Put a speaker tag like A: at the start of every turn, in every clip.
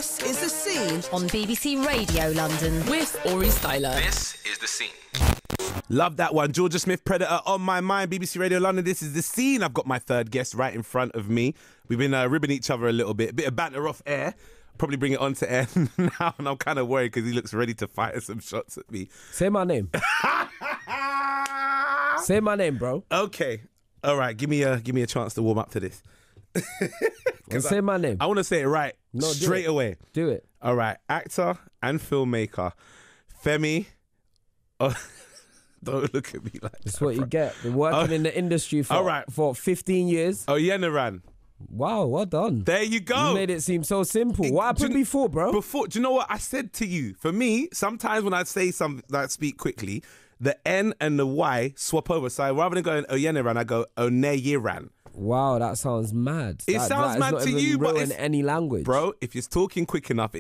A: This is The Scene
B: on BBC Radio London
A: with Aurie Styla.
C: This is The Scene.
D: Love that one. Georgia Smith, Predator on my mind. BBC Radio London. This is The Scene. I've got my third guest right in front of me. We've been ribbing each other a little bit. A bit of banter off air. Probably bring it on to air now, and I'm kind of worried because he looks ready to fire some shots at me.
E: Say my name. Say my name, bro.
D: Okay. All right. Give me a chance to warm up to this.
E: Say my name.
D: I want to say it right straight away.
E: Do it.
D: All right. Actor and filmmaker Femi. Oh, don't look at me like that.
E: That's what you get. Been working in the industry for 15 years.
D: Oyeniran.
E: Wow, well done.
D: There you go.
E: You made it seem so simple. What happened before, bro?
D: Before, do you know what I said to you? For me, sometimes when I say something, I speak quickly, the N and the Y swap over. So rather than going Oyeniran, I go Oneyiran.
E: Wow, that sounds mad.
D: It sounds mad to you, but
E: it's in any language,
D: bro. If you're talking quick enough,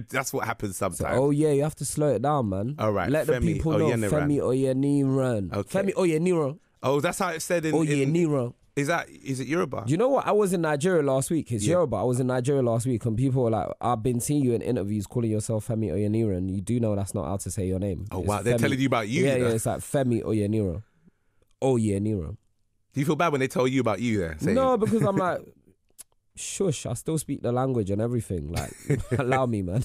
D: that's what happens sometimes.
E: So, oh yeah, you have to slow it down, man.
D: All right,
E: let the people know. Femi Oyeniran.
D: Okay.
E: Femi Oyeniran.
D: Oh, that's how it's said in.
E: Oyeniran.
D: Is it Yoruba?
E: Do you know what? I was in Nigeria last week. It's Yoruba. I was in Nigeria last week, and people were like, "I've been seeing you in interviews calling yourself Femi Oyeniran. You do know that's not how to say your name."
D: Oh wow, they're telling you about you.
E: Yeah, it's like Femi Oyeniran. Oyeniran.
D: Do you feel bad when they tell you about you there?
E: No, because I'm like, shush, I still speak the language and everything. Like, allow me, man.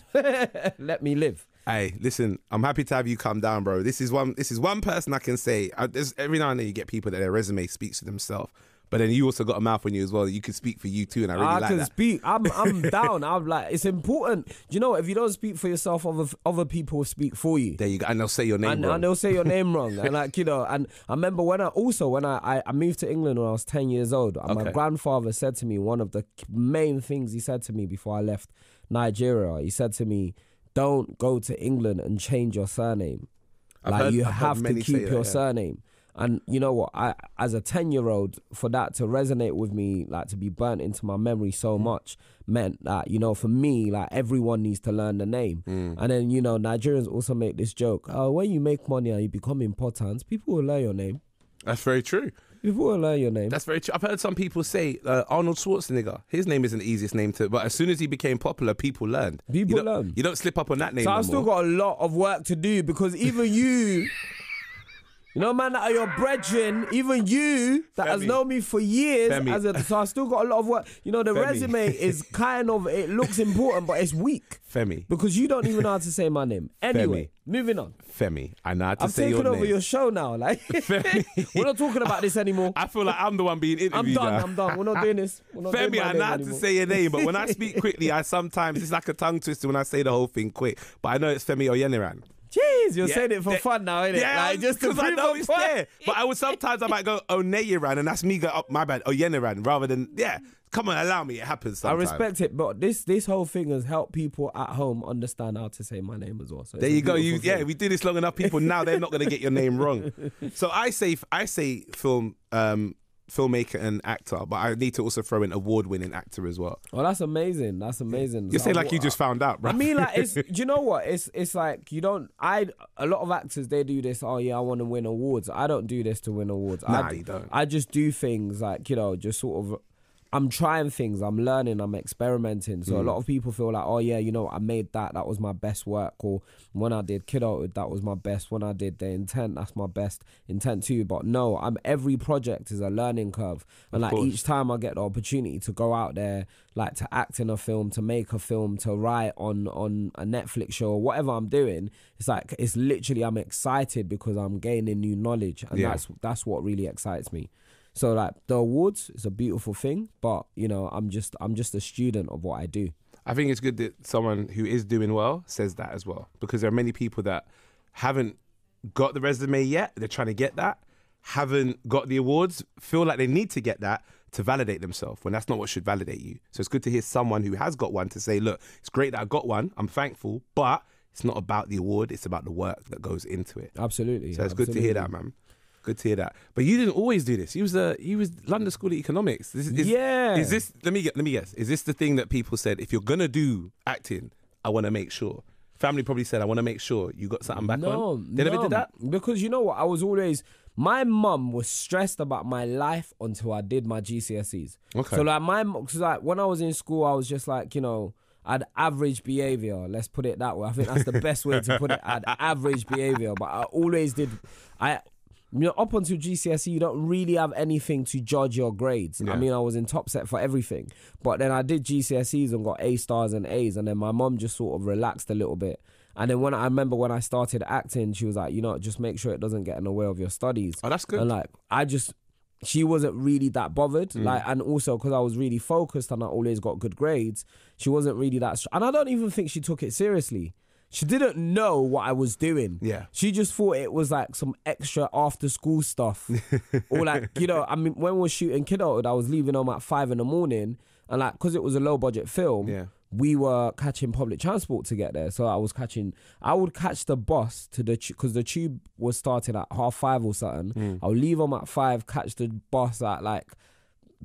E: Let me live.
D: Hey, listen, I'm happy to have you come down, bro. This is one person I can say. Every now and then you get people that their resume speaks for themselves. But then you also got a mouth on you as well. You can speak for you too, and I really like that. I can
E: speak. I'm down. I'm like, it's important. Do you know what? If you don't speak for yourself, other people will speak for you.
D: There you go. And they'll say your name wrong.
E: And they'll say your name wrong. And like, you know, and I remember when I moved to England when I was 10 years old. And my grandfather said to me, one of the main things he said to me before I left Nigeria, he said to me, don't go to England and change your surname. You have to keep your surname. And you know what, as a 10-year-old, for that to resonate with me, like to be burnt into my memory so much, meant that, you know, for me, like everyone needs to learn the name. And then, you know, Nigerians also make this joke, when you make money and you become important, people will learn your name.
D: That's very true.
E: People will learn your name.
D: That's very true. I've heard some people say Arnold Schwarzenegger, his name isn't the easiest name to, but as soon as he became popular, people learned.
E: People learn.
D: You don't slip up on that name.
E: So I've still got a lot of work to do, because even you... You know, man, that are your brethren, even you that has known me for years, so I still got a lot of work. You know, the resume is kind of, it looks important, but it's weak.
D: Femi.
E: Because you don't even know how to say my name. Anyway, moving on.
D: Femi, I know how to say your name.
E: I'm taking over your show now, like. Femi. We're not talking about this anymore.
D: I feel like I'm the one being interviewed.
E: I'm done. We're not doing this.
D: Femi, I know how to say your name, but when I speak quickly, it's like a tongue twister when I say the whole thing quick. But I know it's Femi Oyeniran.
E: Jeez, you're saying it for fun now, innit?
D: Yeah,
E: like, just because
D: I know it's there. But sometimes I might go Oneyiran, and that's me go up, my bad, Oyeniran, rather than, come on, allow me, it happens sometimes.
E: I respect it, but this whole thing has helped people at home understand how to say my name as well. So
D: there you go. We do this long enough, people, now they're not going to get your name wrong. So I say filmmaker and actor, but I need to also throw in award-winning actor as well.
E: Well, that's amazing.
D: You say like you just found out, bro.
E: I mean, like, do you know what? It's like you don't. A lot of actors, they do this. Oh yeah, I want to win awards. I don't do this to win awards.
D: You don't.
E: I just do things like, you know, just sort of. I'm trying things, I'm learning, I'm experimenting. So a lot of people feel like, oh yeah, you know, I made that was my best work. Or when I did Kiddo, that was my best. When I did The Intent, that's my best intent too. But no, every project is a learning curve. And like each time I get the opportunity to go out there, like to act in a film, to make a film, to write on a Netflix show, or whatever I'm doing, it's like, it's literally, I'm excited because I'm gaining new knowledge. And that's what really excites me. So like the awards is a beautiful thing, but you know, I'm just a student of what I do.
D: I think it's good that someone who is doing well says that as well, because there are many people that haven't got the resume yet, they're trying to get that, haven't got the awards, feel like they need to get that to validate themselves, when that's not what should validate you. So it's good to hear someone who has got one to say, look, it's great that I got one, I'm thankful, but it's not about the award, it's about the work that goes into it.
E: Absolutely.
D: So it's good to hear that, man. Good to hear that. But you didn't always do this. You was London School of Economics. Is this? Let me guess. Is this the thing that people said, if you're gonna do acting, I want to make sure? Family probably said, I want to make sure you got something back on. They never did that?
E: Because you know what? I was always... My mum was stressed about my life until I did my GCSEs.
D: Okay.
E: So like because like when I was in school, I was just like, you know, had average behavior. Let's put it that way. I think that's the best way to put it. I had average behavior, but I always did. Up until GCSE, you don't really have anything to judge your grades.
D: Yeah.
E: I mean, I was in top set for everything, but then I did GCSEs and got A stars and A's, and then my mum just sort of relaxed a little bit. And then I remember when I started acting, she was like, just make sure it doesn't get in the way of your studies.
D: Oh, that's good.
E: And like, she wasn't really that bothered. Like, and also because I was really focused and I always got good grades, she wasn't really that. And I don't even think she took it seriously. She didn't know what I was doing.
D: Yeah.
E: She just thought it was like some extra after school stuff. Or like, I mean, when we were shooting Kidulthood, I was leaving home at 5 a.m. and like, because it was a low budget film, we were catching public transport to get there. So I would catch the bus because the tube was starting at 5:30 or something. I would leave home at 5, catch the bus at like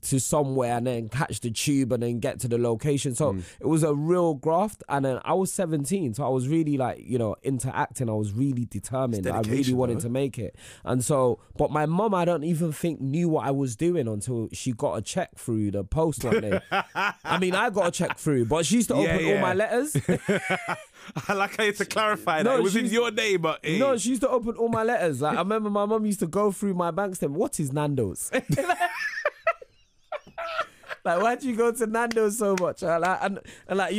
E: to somewhere and then catch the tube and then get to the location. So it was a real graft. And then I was 17, so I was really like, into acting. I was really determined. I really wanted to make it. And so, but my mum, I don't even think knew what I was doing until she got a check through the post one day. I mean, I got a check through, but she used to open all my letters.
D: I like how you to clarify that. It was in your name, but... Hey.
E: No, she used to open all my letters. Like, I remember my mum used to go through my bank statement. What is Nando's? Like, why'd you go to Nando's so much? And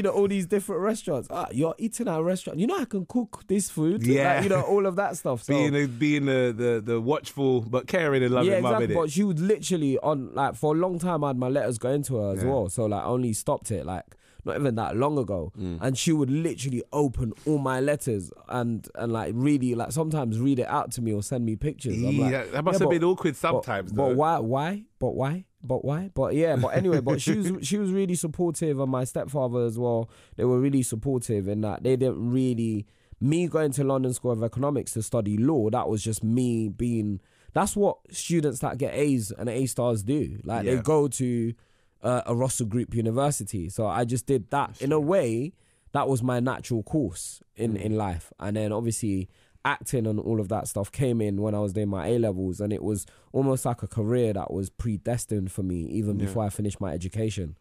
E: all these different restaurants. You're eating at a restaurant. I can cook this food.
D: Yeah.
E: Like, all of that stuff. So,
D: being the watchful but caring and loving mum, innit?
E: But she would literally, for a long time, I had my letters going to her as well. So, like, I only stopped it, like, not even that long ago. And she would literally open all my letters and like, really, like, sometimes read it out to me or send me pictures. I'm like,
D: that must have been awkward sometimes,
E: but why? But anyway, but she was really supportive, and my stepfather as well. They were really supportive in that they didn't really, me going to London School of Economics to study law, that was just me being, that's what students that get A's and A stars do. Like, they go to a Russell Group university. So I just did that. In a way, that was my natural course in life. And then obviously acting and all of that stuff came in when I was doing my A-levels, and it was almost like a career that was predestined for me even before I finished my education.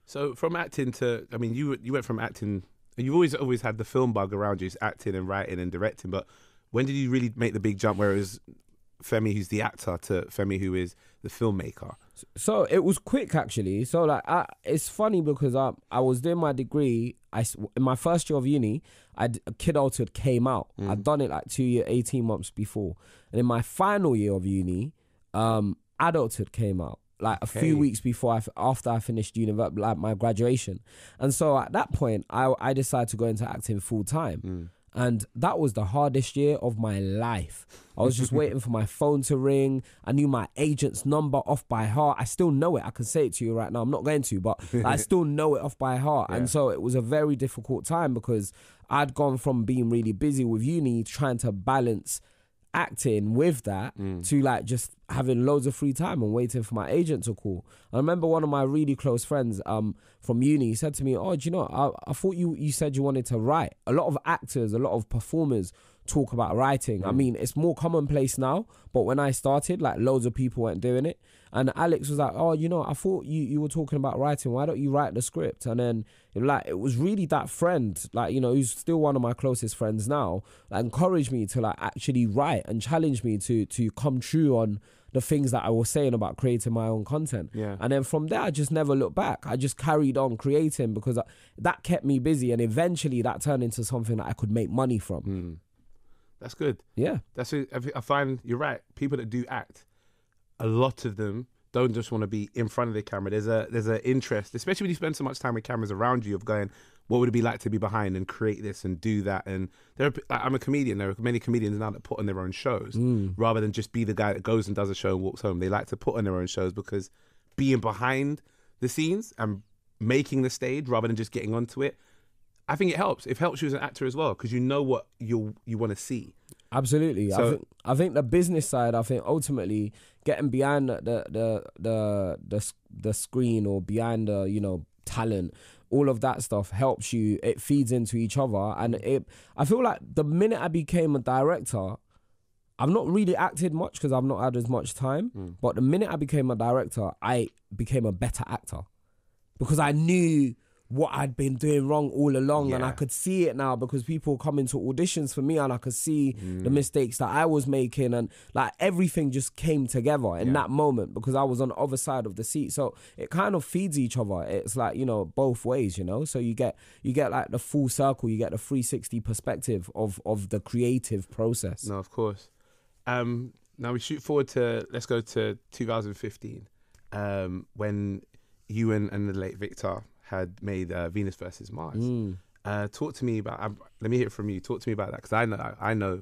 E: So
D: from acting to, I mean, you went from acting, and you've always had the film bug around you, it's acting and writing and directing, but when did you really make the big jump where it was Femi who's the actor to Femi who is the filmmaker?
E: So it was quick, actually. So like, it's funny because I was doing my degree. In my first year of uni, Kidulthood came out. I'd done it like 18 months before, and in my final year of uni, Adulthood came out like a few weeks before after I finished university, like my graduation. And so at that point, I decided to go into acting full time. And that was the hardest year of my life. I was just waiting for my phone to ring. I knew my agent's number off by heart. I still know it. I can say it to you right now. I'm not going to, but I still know it off by heart. And so it was a very difficult time because I'd gone from being really busy with uni, trying to balance acting with that to like just having loads of free time and waiting for my agent to call. I remember one of my really close friends from uni said to me, do you know, I thought you said you wanted to write. A lot of actors, a lot of performers talk about writing. I mean, it's more commonplace now, but when I started, like, loads of people weren't doing it. And Alex was like, I thought you were talking about writing. Why don't you write the script? And then it was really that friend, like, who's still one of my closest friends now, that encouraged me to like actually write and challenge me to come true on the things that I was saying about creating my own content. And then from there, I just never looked back. I just carried on creating because that kept me busy, and eventually that turned into something that I could make money from.
D: That's good.
E: Yeah.
D: I find you're right. People that do act, a lot of them don't just want to be in front of the camera. There's an interest, especially when you spend so much time with cameras around you, of going, what would it be like to be behind and create this and do that? And I'm a comedian. There are many comedians now that put on their own shows rather than just be the guy that goes and does a show and walks home. They like to put on their own shows because being behind the scenes and making the stage rather than just getting onto it, I think it helps. It helps you as an actor as well because you know what you want to see.
E: Absolutely. So, I think the business side, I think ultimately getting behind the screen or behind the talent, all of that stuff helps you. It feeds into each other, and I feel like the minute I became a director, I've not really acted much because I've not had as much time. But the minute I became a director, I became a better actor because I knew what I'd been doing wrong all along, and
D: Yeah.
E: I could see it now because people come into auditions for me, and I could see the mistakes that I was making, and like everything just came together in that moment because I was on the other side of the seat. So it kind of feeds each other. It's like, you know, both ways, you know. So you get like the full circle, you get the 360 perspective of the creative process.
D: No, of course. Now we shoot forward to, let's go to 2015, when you and the late Victor had made Venus versus Mars. Talk to me about. Let me hear it from you. Talk to me about that because I know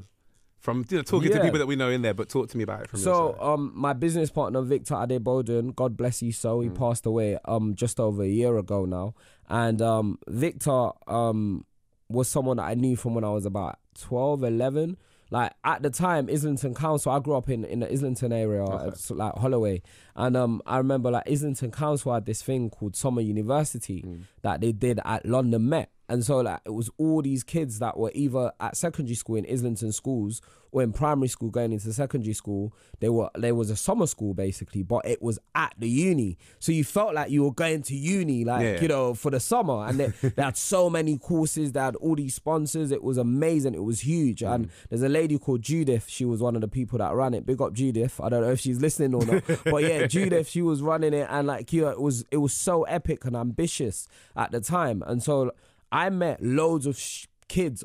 D: from talking to people that we know in there. But talk to me about it from your side.
E: My business partner Victor Adeboden, God bless you, so he passed away just over a year ago now, and Victor was someone that I knew from when I was about 12, 11. Like at the time, Islington Council, I grew up in the Islington area, it's like Holloway. And I remember like Islington Council had this thing called Summer University that they did at London Met. And so like it was all these kids that were either at secondary school in Islington schools or in primary school going into secondary school. There was a summer school basically, but it was at the uni. So you felt like you were going to uni, like, you know, for the summer. And they had so many courses, they had all these sponsors. It was amazing. It was huge. And there's a lady called Judith. She was one of the people that ran it. Big up Judith. I don't know if she's listening or not. But yeah, Judith, she was running it. And like, you know, it was so epic and ambitious at the time. And so I met loads of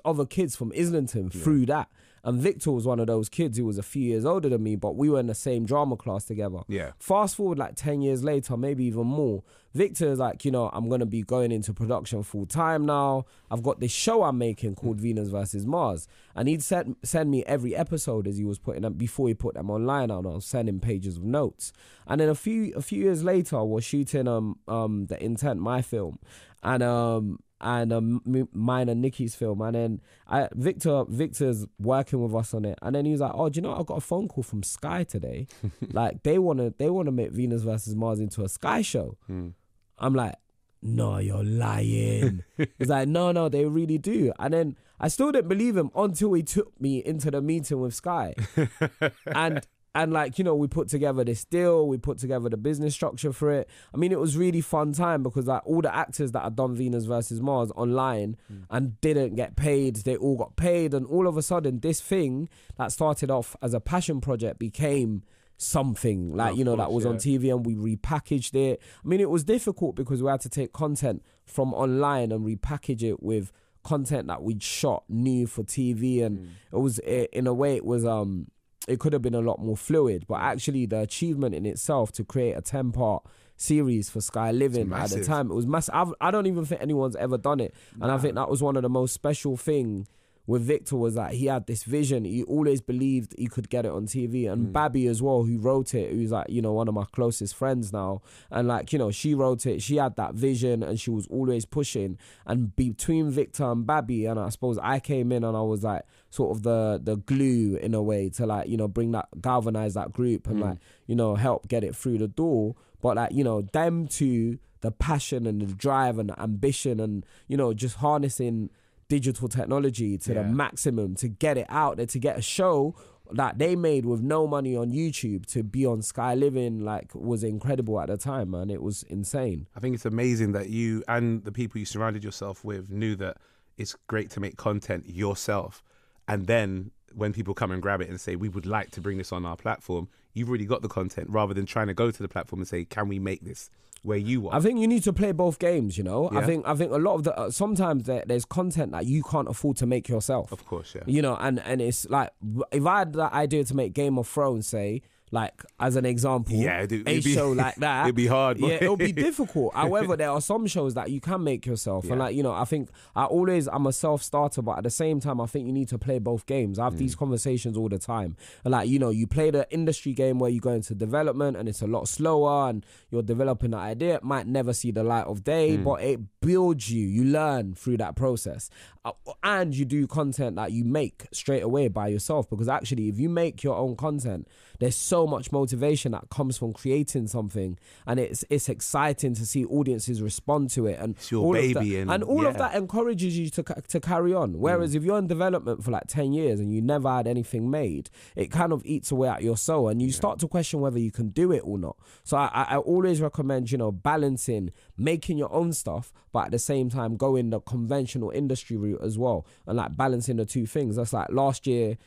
E: other kids from Islington through that. And Victor was one of those kids who was a few years older than me, but we were in the same drama class together. Yeah. Fast forward like 10 years later, maybe even more, Victor is like, you know, I'm going to be going into production full time now. I've got this show I'm making called Venus versus Mars. And he'd send me every episode as he was putting them, before he put them online, and I was sending pages of notes. And then a few years later, I was shooting The Intent, my film. And mine and Nikki's film, and then Victor's working with us on it, and then he was like, "Oh, do you know I got a phone call from Sky today? Like they wanna make Venus versus Mars into a Sky show." I'm like, "No, you're lying." He's like, "No, they really do." And then I still didn't believe him until he took me into the meeting with Sky, and like, you know, we put together this deal, we put together the business structure for it. I mean, it was really fun time because like all the actors that had done Venus versus Mars online and didn't get paid, they all got paid. And all of a sudden, this thing that started off as a passion project became something like, you know, that was on TV, and we repackaged it. I mean, it was difficult because we had to take content from online and repackage it with content that we'd shot new for TV. And it was, in a way, it was... it could have been a lot more fluid, but actually the achievement in itself to create a 10-part series for Sky Living at the time, it was massive. I don't even think anyone's ever done it. And I think that was one of the most special thing with Victor, was that he had this vision. He always believed he could get it on TV. And Babby as well, who wrote it, who's like, you know, one of my closest friends now. And like, you know, she wrote it. She had that vision and she was always pushing. And between Victor and Babby, and I suppose I came in and I was like sort of the glue in a way to like, you know, galvanize that group and like, you know, help get it through the door. But like, you know, them two, the passion and the drive and the ambition and, you know, just harnessing digital technology to the maximum to get it out there, to get a show that they made with no money on YouTube to be on Sky Living, like, was incredible at the time, man. It was insane.
D: I think it's amazing that you and the people you surrounded yourself with knew that it's great to make content yourself, and then when people come and grab it and say, we would like to bring this on our platform, you've already got the content, rather than trying to go to the platform and say, can we make this where you are?
E: I think you need to play both games, you know. I think a lot of the sometimes there's content that you can't afford to make yourself.
D: Of course, yeah.
E: You know, and it's like, if I had that idea to make Game of Thrones, say, like, as an example, show like that,
D: it'd be hard.
E: Yeah, it'll be difficult. However, there are some shows that you can make yourself. And like, you know, I think I'm a self-starter, but at the same time, I think you need to play both games. I have these conversations all the time. And like, you know, you play the industry game where you go into development and it's a lot slower and you're developing an idea. It might never see the light of day, but it builds you. You learn through that process. And you do content that you make straight away by yourself, because actually, if you make your own content, there's so so much motivation that comes from creating something, and it's exciting to see audiences respond to it, and
D: it's your
E: all
D: baby,
E: of that, and all of that encourages you to carry on. Whereas if you're in development for like 10 years and you never had anything made, it kind of eats away at your soul, and you start to question whether you can do it or not. So I always recommend, you know, balancing making your own stuff, but at the same time going the conventional industry route as well, and like balancing the two things. That's like last year,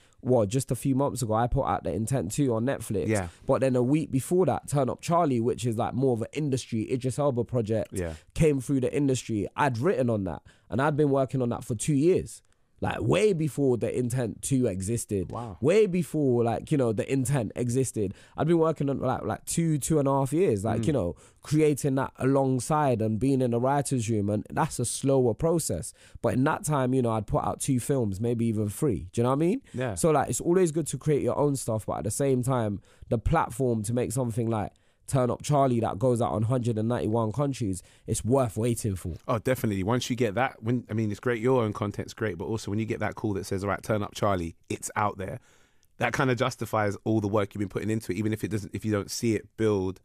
E: just a few months ago, I put out The Intent 2 on Netflix.
D: Yeah.
E: But then a week before that, Turn Up Charlie, which is like more of an industry Idris Elba project, came through the industry. I'd written on that, and I'd been working on that for 2 years. Like way before The Intent 2 existed.
D: Wow.
E: Way before, like, you know, The Intent existed. I'd been working on like 2.5 years, like, you know, creating that alongside and being in the writer's room. And that's a slower process. But in that time, you know, I'd put out 2 films, maybe even 3. Do you know what I mean?
D: Yeah.
E: So like, it's always good to create your own stuff, but at the same time, the platform to make something like Turn Up Charlie that goes out on 191 countries, it's worth waiting for.
D: Oh, definitely. Once you get that, it's great, your own content's great, but also when you get that call that says, all right, Turn Up Charlie, it's out there, that kind of justifies all the work you've been putting into it, even if you don't see it build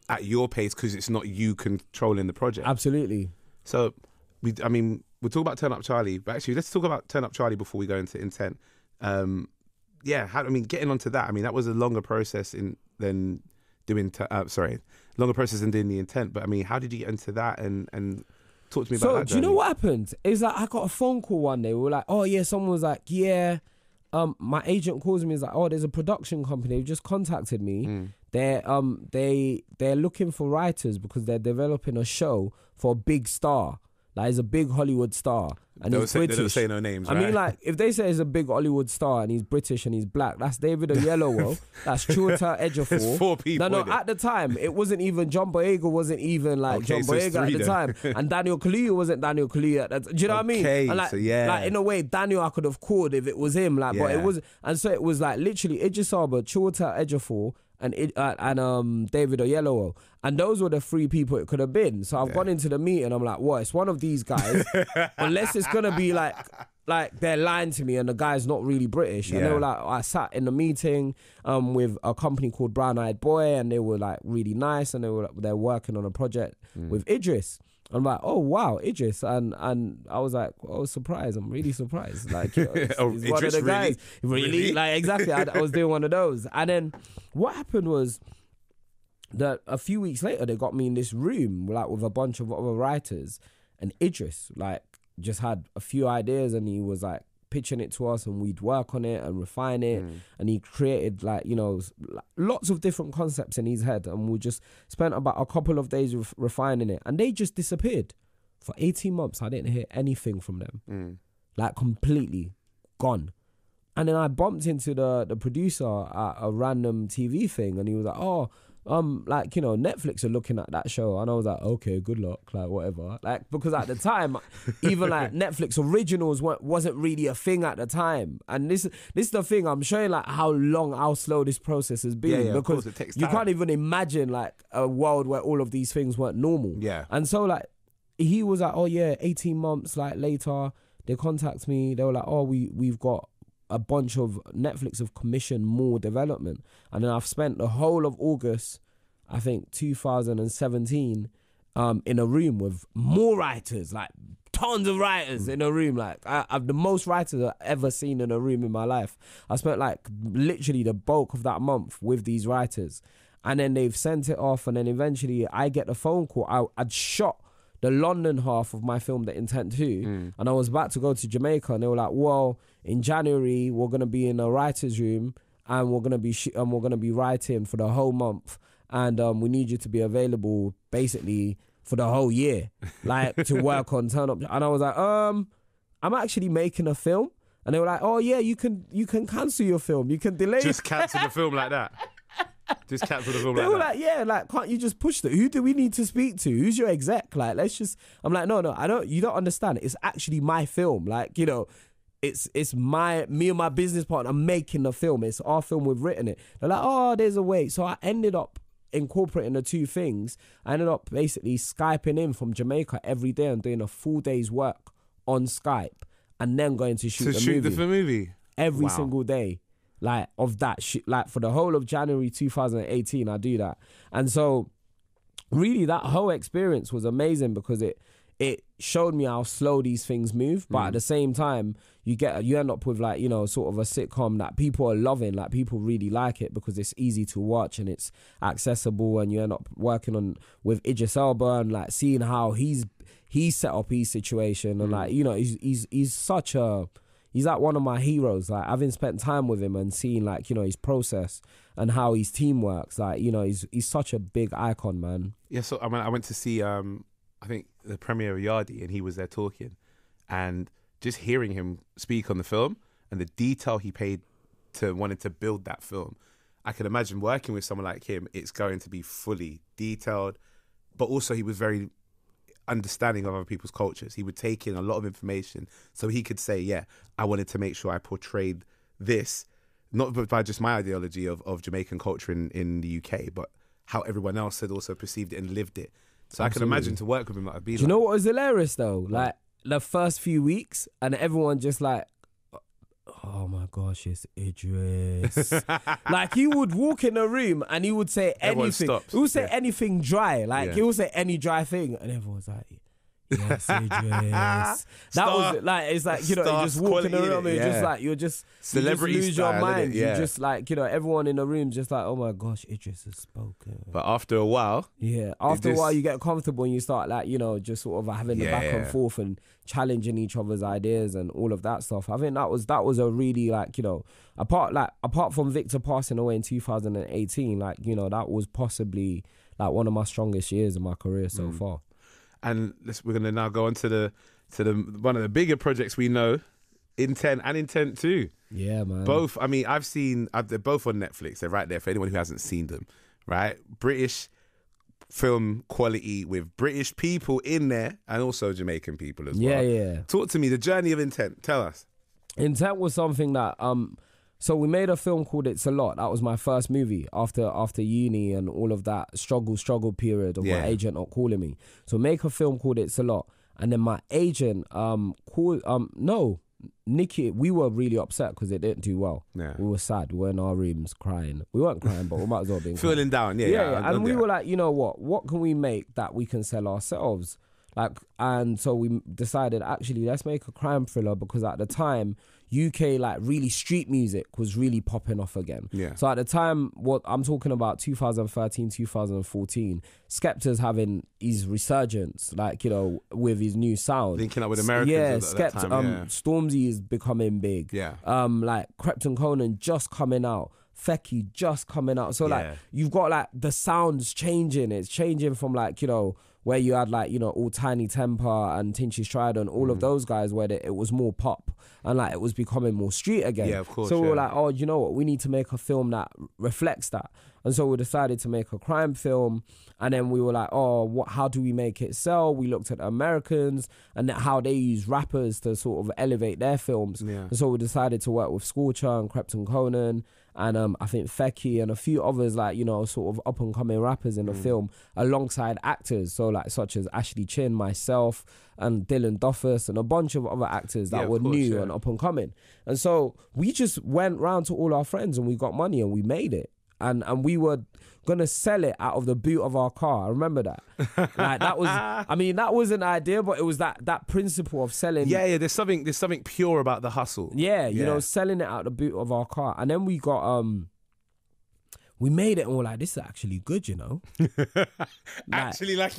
D: at your pace, because it's not you controlling the project.
E: Absolutely.
D: So, we'll talk about Turn Up Charlie, but actually, let's talk about Turn Up Charlie before we go into Intent. Getting onto that, that was a longer process than doing the Intent, but how did you get into that, and talk to me about that journey?
E: Do you know what happened? Is like I got a phone call one day. We were like, oh yeah, someone was like, yeah, my agent calls me, is like, oh, there's a production company who just contacted me. They're looking for writers because they're developing a show for a big star. Like, he's a big Hollywood star, and he's British.
D: They don't say no names, right?
E: I mean, like, if they say he's a big Hollywood star and he's British and he's black, that's David Oyelowo, that's Chiwetel Ejiofor.
D: There's 4 people.
E: No, at the time, it wasn't even, John Boyega wasn't even like John Boyega at the time. And Daniel Kaluuya wasn't Daniel Kaluuya at that. Do you know what I mean? And like, like, in a way, Daniel I could have called if it was him, like, but it wasn't. And so it was like literally Idris Elba, Chiwetel Ejiofor, and David Oyelowo, and those were the 3 people it could have been. So I've gone into the meeting, I'm like, what? It's one of these guys, unless it's gonna be like they're lying to me and the guy's not really British. And they were like, I sat in the meeting with a company called Brown Eyed Boy, and they were like really nice, and they're working on a project with Idris. I'm like, oh wow, Idris, and I was like, oh, surprised. I'm really surprised. Like, he's one of the guys, really? Like, exactly. I was doing one of those, and then what happened was that a few weeks later they got me in this room like with a bunch of other writers, and Idris like just had a few ideas, and he was like pitching it to us, and we'd work on it and refine it, and he created like, you know, lots of different concepts in his head, and we just spent about a couple of days refining it, and they just disappeared for 18 months. I didn't hear anything from them, like completely gone. And then I bumped into the producer at a random TV thing, and he was like, oh, like, you know, Netflix are looking at that show. And I was like, okay, good luck, like, whatever. Like, because at the time, even like Netflix originals wasn't really a thing at the time. And this is the thing, I'm showing like how slow this process has been, because
D: it takes
E: you
D: time.
E: can't even imagine like a world where all of these things weren't normal.
D: Yeah.
E: And so like, he was like, oh yeah, 18 months like later, they contact me. They were like, oh, we've got a bunch of Netflix have commissioned more development, and then I've spent the whole of August, I think 2017, in a room with more writers, like tons of writers in a room. Like I've the most writers I've ever seen in a room in my life. I spent like literally the bulk of that month with these writers, and then they've sent it off, and then eventually I get a phone call. I'd shot the London half of my film, The Intent 2, and I was about to go to Jamaica, and they were like, well, in January we're gonna be in a writer's room, and we're gonna be writing for the whole month, and we need you to be available basically for the whole year, like to work on Turn Up. And I was like, I'm actually making a film. And they were like, oh yeah, you can cancel your film, you can delay.
D: Just cancel the film like that. Just cancel the film like that.
E: They were like, yeah, like, can't you just push who do we need to speak to? Who's your exec? Like, let's just. I'm like, no, you don't understand. It's actually my film. Like, you know, it's me and my business partner making the film. It's our film, we've written it. They're like, oh, there's a way. So I ended up incorporating the two things. I ended up basically Skyping in from Jamaica every day and doing a full day's work on Skype, and then going to shoot the movie
D: every
E: every single day. like of that shit. Like for the whole of January 2018, I do that. And so really that whole experience was amazing because it showed me how slow these things move, but at the same time you end up with like, you know, sort of a sitcom that people are loving, like people really like it because it's easy to watch and it's accessible, and you end up working on with Idris Elba and like seeing how he's set up his situation, and like, you know, he's like one of my heroes. Like having spent time with him and seeing like, you know, his process and how his team works, like, you know, he's such a big icon, man.
D: Yeah, so I went to see I think the premiere of Yardi, and he was there talking, and just hearing him speak on the film and the detail he paid to wanting to build that film, I can imagine working with someone like him, it's going to be fully detailed, but also he was very understanding of other people's cultures. He would take in a lot of information so he could say, yeah, I wanted to make sure I portrayed this, not by just my ideology of Jamaican culture in the UK, but how everyone else had also perceived it and lived it. So I can imagine to work with him, like,
E: Do you know what was hilarious though? Like the first few weeks, and everyone just like, oh my gosh, it's Idris. Like he would walk in a room and he would say anything. He would say anything dry. Like he would say any dry thing, and everyone's like, yes, Idris. That was like, it's like, you know, you just walk in the room and you're just
D: celebrity
E: you just lose your mind.
D: Yeah.
E: You just like, you know, everyone in the room just like, oh my gosh, Idris has spoken.
D: But after a while,
E: after a while you get comfortable and you start like, you know, just sort of having the back and forth and challenging each other's ideas and all of that stuff. I think that was a really, like, you know, apart from Victor passing away in 2018, like, you know, that was possibly like one of my strongest years of my career so far.
D: And we're going to now go on to the one of the bigger projects we know, Intent and Intent 2.
E: Yeah, man.
D: Both, I mean, they're both on Netflix. They're right there for anyone who hasn't seen them, right? British film quality with British people in there and also Jamaican people as well.
E: Yeah.
D: Talk to me, the journey of Intent. Tell us.
E: Intent was something that... So we made a film called It's a Lot. That was my first movie after uni and all of that struggle period of my agent not calling me. So make a film called It's a Lot. And then my agent Nikki, we were really upset because it didn't do well. Yeah. We were sad. We were in our rooms crying. We weren't crying, but we might as well be
D: feeling down. Yeah.
E: And we were like, you know what can we make that we can sell ourselves? Like, and so we decided, actually, let's make a crime thriller, because at the time, UK, like, really street music was really popping off again. Yeah. So at the time, what I'm talking about, 2013, 2014, Skepta's having his resurgence, like, you know, with his new sound.
D: Linking up with Americans at that time,
E: Stormzy is becoming big.
D: Yeah.
E: Like, Krypton Conan just coming out. Fecky just coming out. So, like, you've got, like, the sounds changing. It's changing from, like, you know, where you had, like, you know, all Tiny Temper and Tinchy Strider and all of those guys, where it was more pop and, like, it was becoming more street again.
D: Yeah, of course.
E: So we were like, oh, you know what? We need to make a film that reflects that. And so we decided to make a crime film. And then we were like, oh, how do we make it sell? We looked at the Americans and how they use rappers to sort of elevate their films. Yeah. And so we decided to work with Scorcher and Krypton Conan and I think Fecky and a few others, like, you know, sort of up and coming rappers in the film, alongside actors, so like such as Ashley Chin, myself, and Dylan Duffus, and a bunch of other actors that were new and up and coming. And so we just went round to all our friends and we got money and we made it. And we were gonna sell it out of the boot of our car. I remember that. Like, that was, I mean, that was an idea, but it was that principle of selling.
D: Yeah. There's something pure about the hustle.
E: Yeah, you know, selling it out the boot of our car. And then we got we made it and we're like, this is actually good, you know.
D: Actually, like,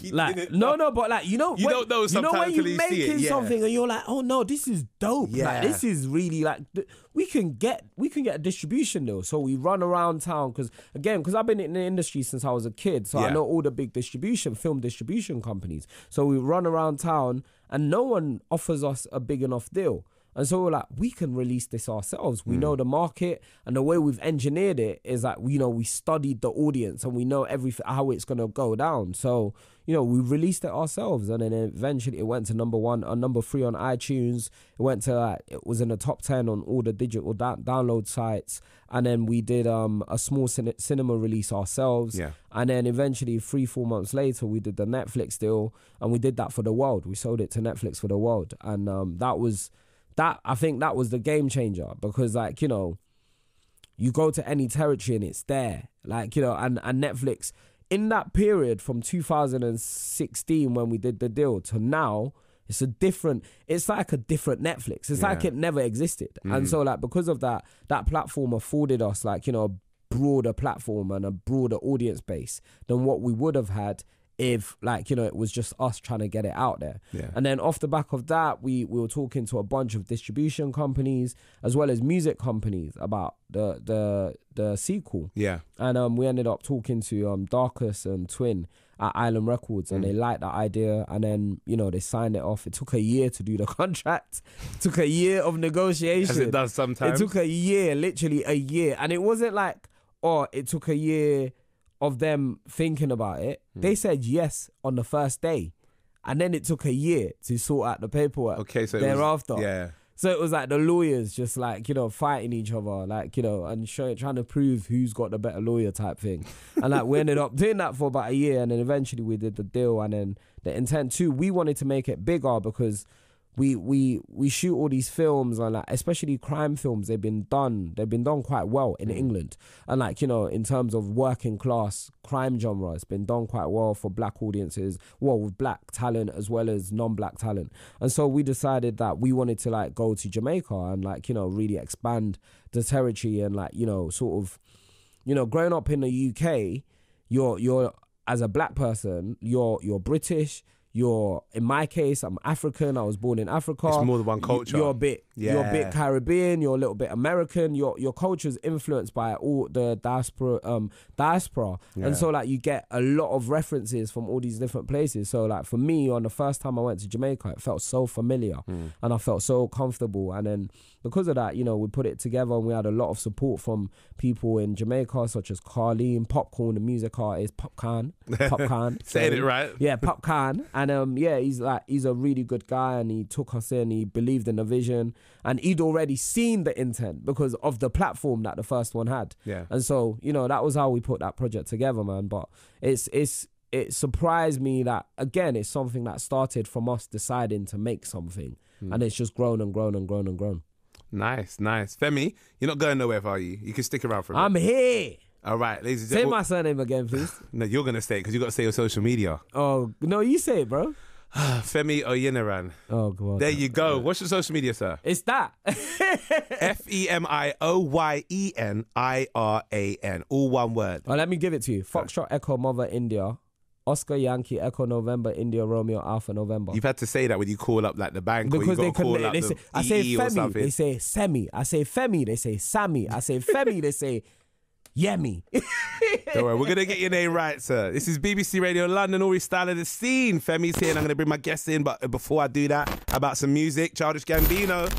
E: no, but like, you know,
D: you don't know sometimes
E: when
D: until
E: you're making something and you're like, oh no, this is dope. Yeah. Like, this is really like, we can get a distribution deal. So we run around town because I've been in the industry since I was a kid, so I know all the big film distribution companies. So we run around town and no one offers us a big enough deal. And so we're like, we can release this ourselves. We know the market, and the way we've engineered it is like, you know, we studied the audience and we know everything, how it's going to go down. So, you know, we released it ourselves, and then eventually it went to number 3 on iTunes. It went to, it was in the top 10 on all the digital download sites. And then we did a small cinema release ourselves. Yeah. And then eventually 3-4 months later, we did the Netflix deal, and we did that for the world. We sold it to Netflix for the world. And I think that was the game changer, because, like, you know, you go to any territory and it's there. Like, you know, and Netflix, in that period from 2016 when we did the deal to now, it's like a different Netflix. It's like it never existed. And so like, because of that platform afforded us like, you know, a broader platform and a broader audience base than what we would have had if, like, you know, it was just us trying to get it out there. Yeah. And then off the back of that, we were talking to a bunch of distribution companies as well as music companies about the sequel. Yeah. And we ended up talking to Darkus and Twin at Island Records, and they liked the idea, and then, you know, they signed it off. It took a year to do the contract. It took a year of negotiation.
D: As it does sometimes.
E: It took a year, literally a year. And it wasn't like, oh, it took a year of them thinking about it. They said yes on the first day, and then it took a year to sort out the paperwork. Okay, so thereafter, so it was like the lawyers just like, you know, fighting each other, like, you know, and trying to prove who's got the better lawyer type thing. And like, we ended up doing that for about a year, and then eventually we did the deal. And then the intent too, we wanted to make it bigger because we shoot all these films, and like, especially crime films, they've been done quite well in England. And like, you know, in terms of working class crime genre, it's been done quite well for black audiences, well, with black talent as well as non-black talent. And so we decided that we wanted to like go to Jamaica and like, you know, really expand the territory. And like, you know, sort of, you know, growing up in the UK, you're as a black person, you're British. You're, in my case, I'm African. I was born in Africa.
D: It's more than one culture.
E: You're a bit Caribbean. You're a little bit American. Your culture's influenced by all the diaspora. And so like, you get a lot of references from all these different places. So like, for me, on the first time I went to Jamaica, it felt so familiar, and I felt so comfortable. And then because of that, you know, we put it together, and we had a lot of support from people in Jamaica, such as Carleen, Popcorn, the music artist, Popcorn.
D: Saying it right.
E: Yeah, Popcorn. And he's a really good guy, and he took us in. He believed in the vision, and he'd already seen the intent because of the platform that the first one had. Yeah. And so, you know, that was how we put that project together, man. But it surprised me that, again, it's something that started from us deciding to make something, and it's just grown and grown and grown and grown.
D: Nice. Femi, you're not going nowhere, are you? You can stick around for a bit.
E: I'm here.
D: All right, ladies and
E: gentlemen. Say my surname again, please.
D: No, you're going to say it because you got to say your social media.
E: Oh, no, you say it, bro.
D: Femi Oyeniran.
E: Oh, God.
D: There you go. What's your social media, sir?
E: It's that.
D: FemiOyeniran. All one word.
E: Oh, let me give it to you. Foxtrot Echo Mother India. Oscar Yankee Echo November India Romeo Alpha November.
D: You've had to say that when you call up like the bank,
E: because
D: or you
E: they
D: call up
E: they say, I say Femi, they say Semi. I say Femi, they say Sammy. I say Femi, they say Yemi.
D: Don't worry, we're going to get your name right, sir. This is BBC Radio London, Aurie Styla, The Scene. Femi's here and I'm going to bring my guests in, but before I do that, how about some music? Childish Gambino.